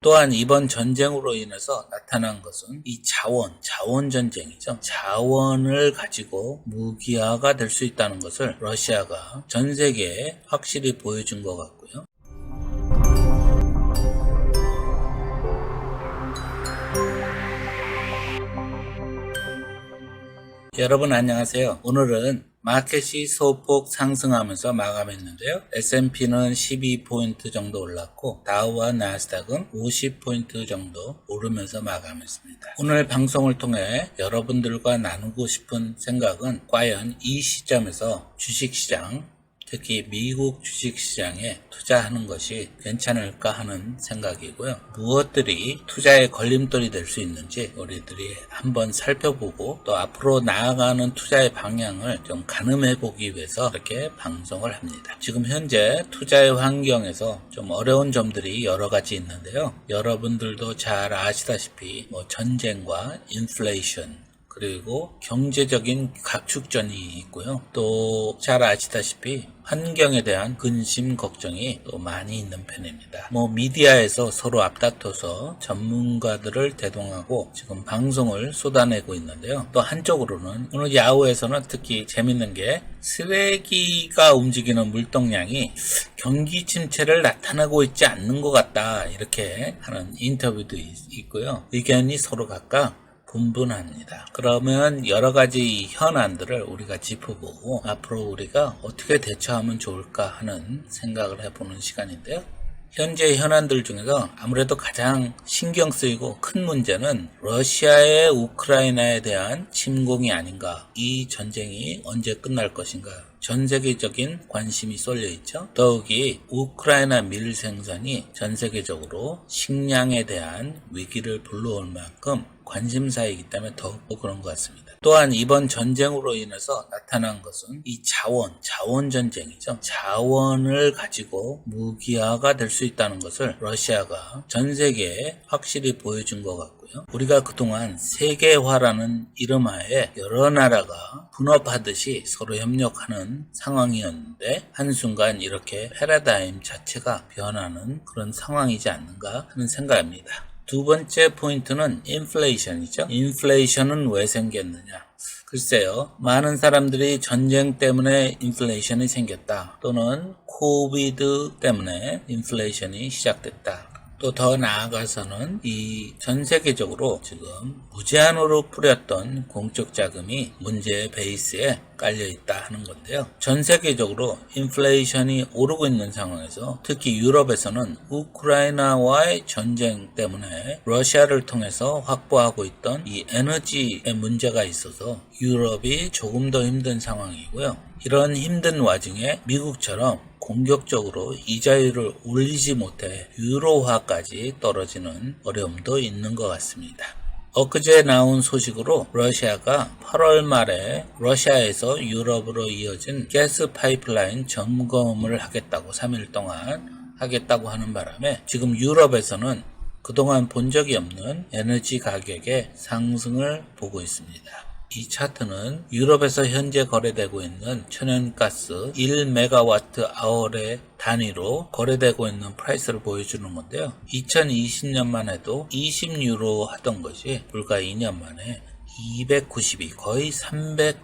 또한 이번 전쟁으로 인해서 나타난 것은 이 자원 전쟁이죠. 자원을 가지고 무기화가 될 수 있다는 것을 러시아가 전 세계에 확실히 보여준 것 같고요. 여러분 안녕하세요. 오늘은 마켓이 소폭 상승하면서 마감했는데요. S&P는 12포인트 정도 올랐고 다우와 나스닥은 50포인트 정도 오르면서 마감했습니다. 오늘 방송을 통해 여러분들과 나누고 싶은 생각은 과연 이 시점에서 주식시장, 특히 미국 주식시장에 투자하는 것이 괜찮을까 하는 생각이고요. 무엇들이 투자의 걸림돌이 될 수 있는지 우리들이 한번 살펴보고 또 앞으로 나아가는 투자의 방향을 좀 가늠해 보기 위해서 이렇게 방송을 합니다. 지금 현재 투자의 환경에서 좀 어려운 점들이 여러 가지 있는데요. 여러분들도 잘 아시다시피 전쟁과 인플레이션, 그리고 경제적인 각축전이 있고요. 또 잘 아시다시피 환경에 대한 근심 걱정이 또 많이 있는 편입니다. 미디어에서 서로 앞다퉈서 전문가들을 대동하고 지금 방송을 쏟아내고 있는데요. 또 한쪽으로는 오늘 야후에서는 특히 재밌는 게 쓰레기가 움직이는 물동량이 경기 침체를 나타나고 있지 않는 것 같다, 이렇게 하는 인터뷰도 있고요. 의견이 서로 각각 분분합니다. 그러면 여러 가지 현안들을 우리가 짚어보고 앞으로 우리가 어떻게 대처하면 좋을까 하는 생각을 해보는 시간인데요. 현재 현안들 중에서 아무래도 가장 신경 쓰이고 큰 문제는 러시아의 우크라이나에 대한 침공이 아닌가, 이 전쟁이 언제 끝날 것인가, 전 세계적인 관심이 쏠려 있죠. 더욱이 우크라이나 밀 생산이 전 세계적으로 식량에 대한 위기를 불러올 만큼 관심사이기 때문에 더욱 그런 것 같습니다. 또한 이번 전쟁으로 인해서 나타난 것은 이 자원 전쟁이죠. 자원을 가지고 무기화가 될 수 있다는 것을 러시아가 전 세계에 확실히 보여준 것 같고요. 우리가 그동안 세계화라는 이름하에 여러 나라가 분업하듯이 서로 협력하는 상황이었는데 한순간 이렇게 패러다임 자체가 변하는 그런 상황이지 않는가 하는 생각입니다. 두 번째 포인트는 인플레이션이죠. 인플레이션은 왜 생겼느냐? 글쎄요, 많은 사람들이 전쟁 때문에 인플레이션이 생겼다, 또는 코비드 때문에 인플레이션이 시작됐다, 또 더 나아가서는 이 전 세계적으로 지금 무제한으로 풀렸던 공적 자금이 문제의 베이스에 깔려 있다 하는 건데요. 전 세계적으로 인플레이션이 오르고 있는 상황에서 특히 유럽에서는 우크라이나와의 전쟁 때문에 러시아를 통해서 확보하고 있던 이 에너지의 문제가 있어서 유럽이 조금 더 힘든 상황이고요. 이런 힘든 와중에 미국처럼 공격적으로 이자율을 올리지 못해 유로화까지 떨어지는 어려움도 있는 것 같습니다. 엊그제 나온 소식으로 러시아가 8월 말에 러시아에서 유럽으로 이어진 가스 파이프라인 점검을 하겠다고 3일 동안 하겠다고 하는 바람에 지금 유럽에서는 그동안 본 적이 없는 에너지 가격의 상승을 보고 있습니다. 이 차트는 유럽에서 현재 거래되고 있는 천연가스 1메가와트 아워의 단위로 거래되고 있는 프라이스를 보여주는 건데요. 2020년만 해도 20유로 하던 것이 불과 2년 만에 292, 거의 300유로가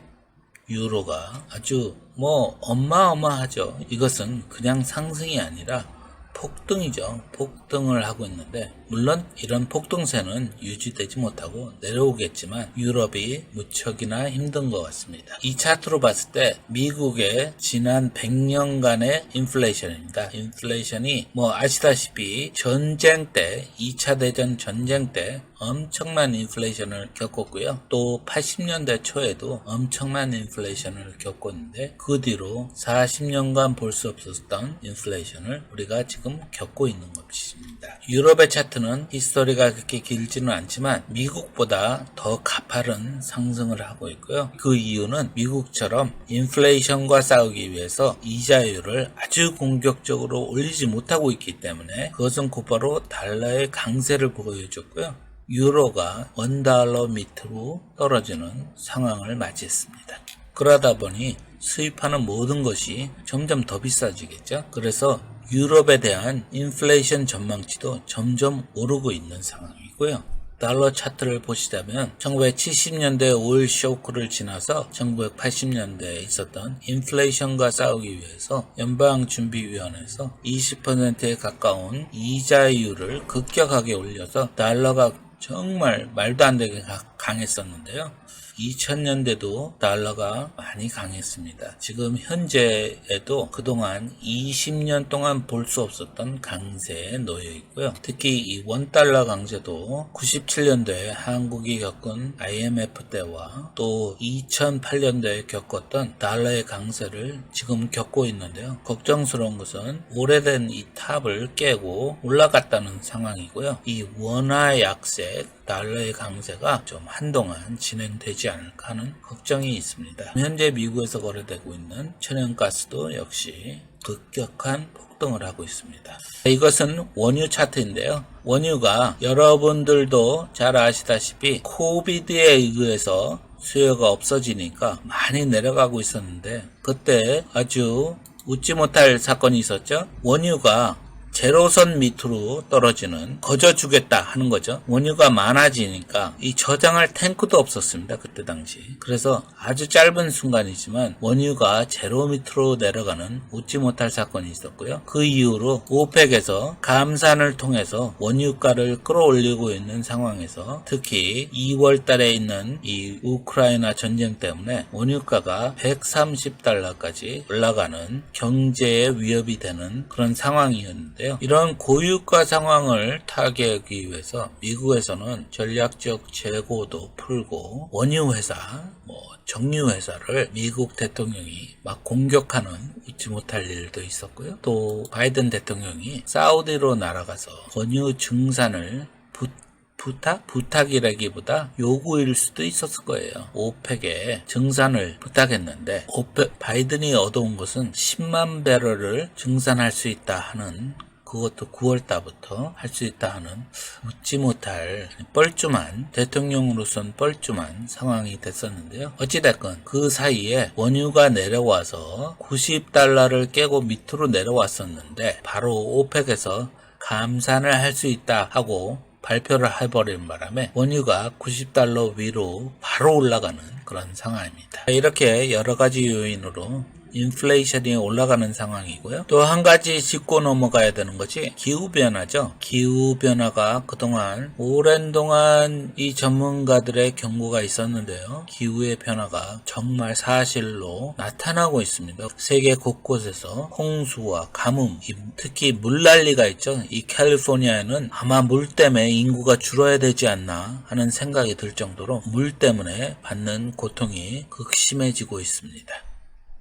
아주 어마어마하죠. 이것은 그냥 상승이 아니라 폭등이죠. 폭등을 하고 있는데 물론 이런 폭등세는 유지되지 못하고 내려오겠지만 유럽이 무척이나 힘든 것 같습니다. 이 차트로 봤을 때 미국의 지난 100년간의 인플레이션입니다. 인플레이션이 아시다시피 전쟁 때, 2차 대전 전쟁 때 엄청난 인플레이션을 겪었고요. 또 80년대 초에도 엄청난 인플레이션을 겪었는데 그 뒤로 40년간 볼 수 없었던 인플레이션을 우리가 지금 겪고 있는 것입니다. 유럽의 차트는 히스토리가 그렇게 길지는 않지만 미국보다 더 가파른 상승을 하고 있고요. 그 이유는 미국처럼 인플레이션과 싸우기 위해서 이자율을 아주 공격적으로 올리지 못하고 있기 때문에 그것은 곧바로 달러의 강세를 보여줬고요. 유로가 $1 밑으로 떨어지는 상황을 맞이했습니다. 그러다 보니 수입하는 모든 것이 점점 더 비싸지겠죠. 그래서 유럽에 대한 인플레이션 전망치도 점점 오르고 있는 상황이고요. 달러 차트를 보시자면 1970년대 오일 쇼크를 지나서 1980년대에 있었던 인플레이션과 싸우기 위해서 연방준비위원회에서 20%에 가까운 이자율을 급격하게 올려서 달러가 정말 말도 안 되게 강했었는데요. 2000년대도 달러가 많이 강했습니다. 지금 현재에도 그동안 20년 동안 볼 수 없었던 강세에 놓여 있고요. 특히 이 원달러 강세도 97년도에 한국이 겪은 IMF 때와 또 2008년도에 겪었던 달러의 강세를 지금 겪고 있는데요. 걱정스러운 것은 오래된 이 탑을 깨고 올라갔다는 상황이고요. 이 원화 약세, 달러의 강세가 좀 한동안 진행되지 않을까 하는 걱정이 있습니다. 현재 미국에서 거래되고 있는 천연가스도 역시 급격한 폭등을 하고 있습니다. 이것은 원유 차트인데요. 원유가 여러분들도 잘 아시다시피 코비드에 의해서 수요가 없어지니까 많이 내려가고 있었는데 그때 아주 웃지 못할 사건이 있었죠. 원유가 제로선 밑으로 떨어지는 거저주겠다 하는 거죠. 원유가 많아지니까 이 저장할 탱크도 없었습니다. 그때 당시. 그래서 아주 짧은 순간이지만 원유가 제로 밑으로 내려가는 웃지 못할 사건이 있었고요. 그 이후로 오펙에서 감산을 통해서 원유가를 끌어올리고 있는 상황에서 특히 2월 달에 있는 이 우크라이나 전쟁 때문에 원유가가 130달러까지 올라가는 경제에 위협이 되는 그런 상황이었는데 이런 고유가 상황을 타개하기 위해서 미국에서는 전략적 재고도 풀고 원유 회사, 정유 회사를 미국 대통령이 막 공격하는 잊지 못할 일도 있었고요. 또 바이든 대통령이 사우디로 날아가서 원유 증산을 부탁이라기보다 요구일 수도 있었을 거예요. 오펙에 증산을 부탁했는데 바이든이 얻어온 것은 10만 배럴을 증산할 수 있다 하는, 그것도 9월달부터 할 수 있다 하는 웃지 못할 뻘쭘한, 대통령으로선 뻘쭘한 상황이 됐었는데요. 어찌됐건 그 사이에 원유가 내려와서 90달러를 깨고 밑으로 내려왔었는데 바로 오펙에서 감산을 할 수 있다 하고 발표를 해버리는 바람에 원유가 90달러 위로 바로 올라가는 그런 상황입니다. 이렇게 여러 가지 요인으로 인플레이션이 올라가는 상황이고요. 또 한 가지 짚고 넘어가야 되는 것이 기후변화죠. 기후변화가 그동안 오랜 동안 이 전문가들의 경고가 있었는데요. 기후의 변화가 정말 사실로 나타나고 있습니다. 세계 곳곳에서 홍수와 가뭄, 특히 물난리가 있죠. 이 캘리포니아에는 아마 물 때문에 인구가 줄어야 되지 않나 하는 생각이 들 정도로 물 때문에 받는 고통이 극심해지고 있습니다.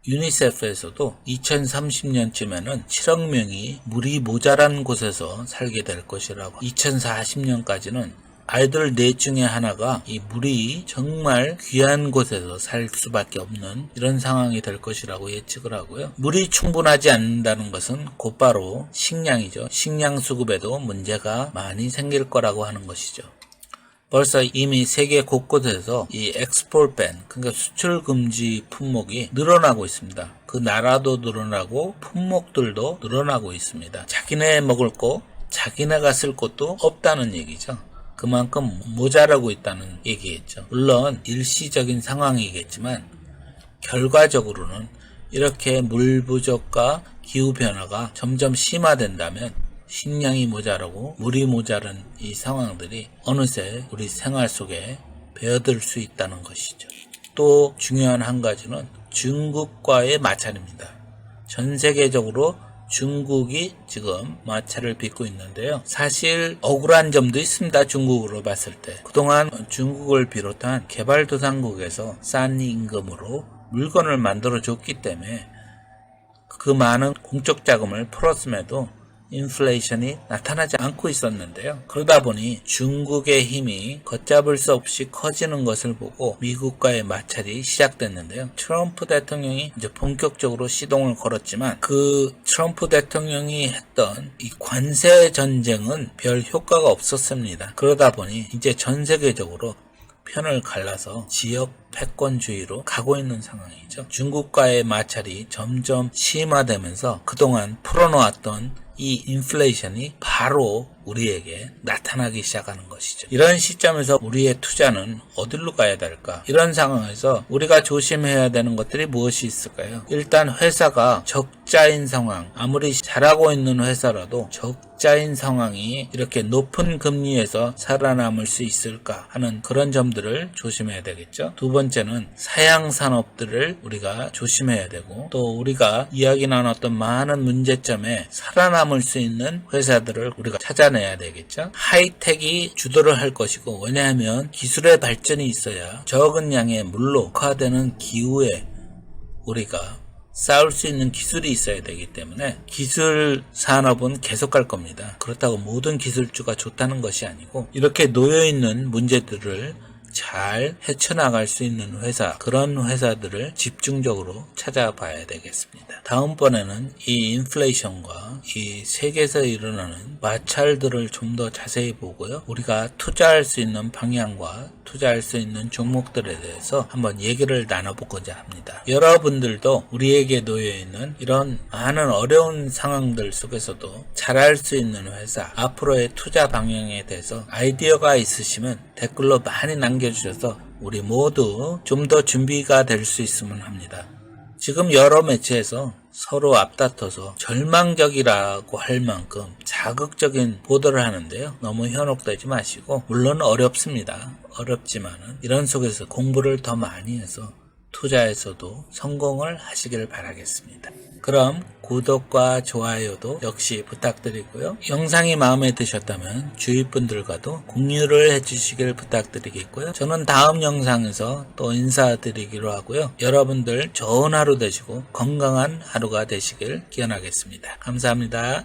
유니세프에서도 2030년쯤에는 7억 명이 물이 모자란 곳에서 살게 될 것이라고, 2040년까지는 아이들 넷 중에 하나가 이 물이 정말 귀한 곳에서 살 수밖에 없는 이런 상황이 될 것이라고 예측을 하고요. 물이 충분하지 않는다는 것은 곧바로 식량이죠. 식량 수급에도 문제가 많이 생길 거라고 하는 것이죠. 벌써 이미 세계 곳곳에서 이 엑스포트 밴, 그러니까 수출 금지 품목이 늘어나고 있습니다. 그 나라도 늘어나고 품목들도 늘어나고 있습니다. 자기네 먹을 거, 자기네가 쓸 것도 없다는 얘기죠. 그만큼 모자라고 있다는 얘기겠죠. 물론 일시적인 상황이겠지만 결과적으로는 이렇게 물 부족과 기후 변화가 점점 심화된다면 식량이 모자라고 물이 모자란 이 상황들이 어느새 우리 생활 속에 배어들 수 있다는 것이죠. 또 중요한 한 가지는 중국과의 마찰입니다. 전 세계적으로 중국이 지금 마찰을 빚고 있는데요. 사실 억울한 점도 있습니다. 중국으로 봤을 때. 그동안 중국을 비롯한 개발도상국에서 싼 임금으로 물건을 만들어줬기 때문에 그 많은 공적 자금을 풀었음에도 인플레이션이 나타나지 않고 있었는데요. 그러다 보니 중국의 힘이 걷잡을 수 없이 커지는 것을 보고 미국과의 마찰이 시작됐는데요. 트럼프 대통령이 이제 본격적으로 시동을 걸었지만 그 트럼프 대통령이 했던 이 관세 전쟁은 별 효과가 없었습니다. 그러다 보니 이제 전 세계적으로 편을 갈라서 지역 패권주의로 가고 있는 상황이죠. 중국과의 마찰이 점점 심화되면서 그동안 풀어놓았던 이 인플레이션이 바로 우리에게 나타나기 시작하는 것이죠. 이런 시점에서 우리의 투자는 어디로 가야 될까? 이런 상황에서 우리가 조심해야 되는 것들이 무엇이 있을까요? 일단 회사가 적자인 상황, 아무리 잘하고 있는 회사라도 적자인 상황이 이렇게 높은 금리에서 살아남을 수 있을까 하는 그런 점들을 조심해야 되겠죠. 두 번째는 사양 산업들을 우리가 조심해야 되고, 또 우리가 이야기 나눴던 많은 문제점에 살아남을 수 있는 회사들을 우리가 찾아내야 되겠죠. 하이텍이 주도를 할 것이고, 왜냐하면 기술의 발전이 있어야 적은 양의 물로 흑화되는 기후에 우리가 싸울 수 있는 기술이 있어야 되기 때문에 기술 산업은 계속 갈 겁니다. 그렇다고 모든 기술주가 좋다는 것이 아니고, 이렇게 놓여있는 문제들을 잘 헤쳐나갈 수 있는 회사, 그런 회사들을 집중적으로 찾아봐야 되겠습니다. 다음번에는 이 인플레이션과 이 세계에서 일어나는 마찰들을 좀 더 자세히 보고요. 우리가 투자할 수 있는 방향과 투자할 수 있는 종목들에 대해서 한번 얘기를 나눠보고자 합니다. 여러분들도 우리에게 놓여있는 이런 많은 어려운 상황들 속에서도 잘할 수 있는 회사, 앞으로의 투자 방향에 대해서 아이디어가 있으시면 댓글로 많이 남겨주셔서 우리 모두 좀 더 준비가 될 수 있으면 합니다. 지금 여러 매체에서 서로 앞다퉈서 절망적이라고 할 만큼 자극적인 보도를 하는데요. 너무 현혹되지 마시고, 물론 어렵습니다. 어렵지만은 이런 속에서 공부를 더 많이 해서 투자에서도 성공을 하시길 바라겠습니다. 그럼 구독과 좋아요도 역시 부탁드리고요. 영상이 마음에 드셨다면 주위 분들과도 공유를 해주시길 부탁드리겠고요. 저는 다음 영상에서 또 인사드리기로 하고요. 여러분들 좋은 하루 되시고 건강한 하루가 되시길 기원하겠습니다. 감사합니다.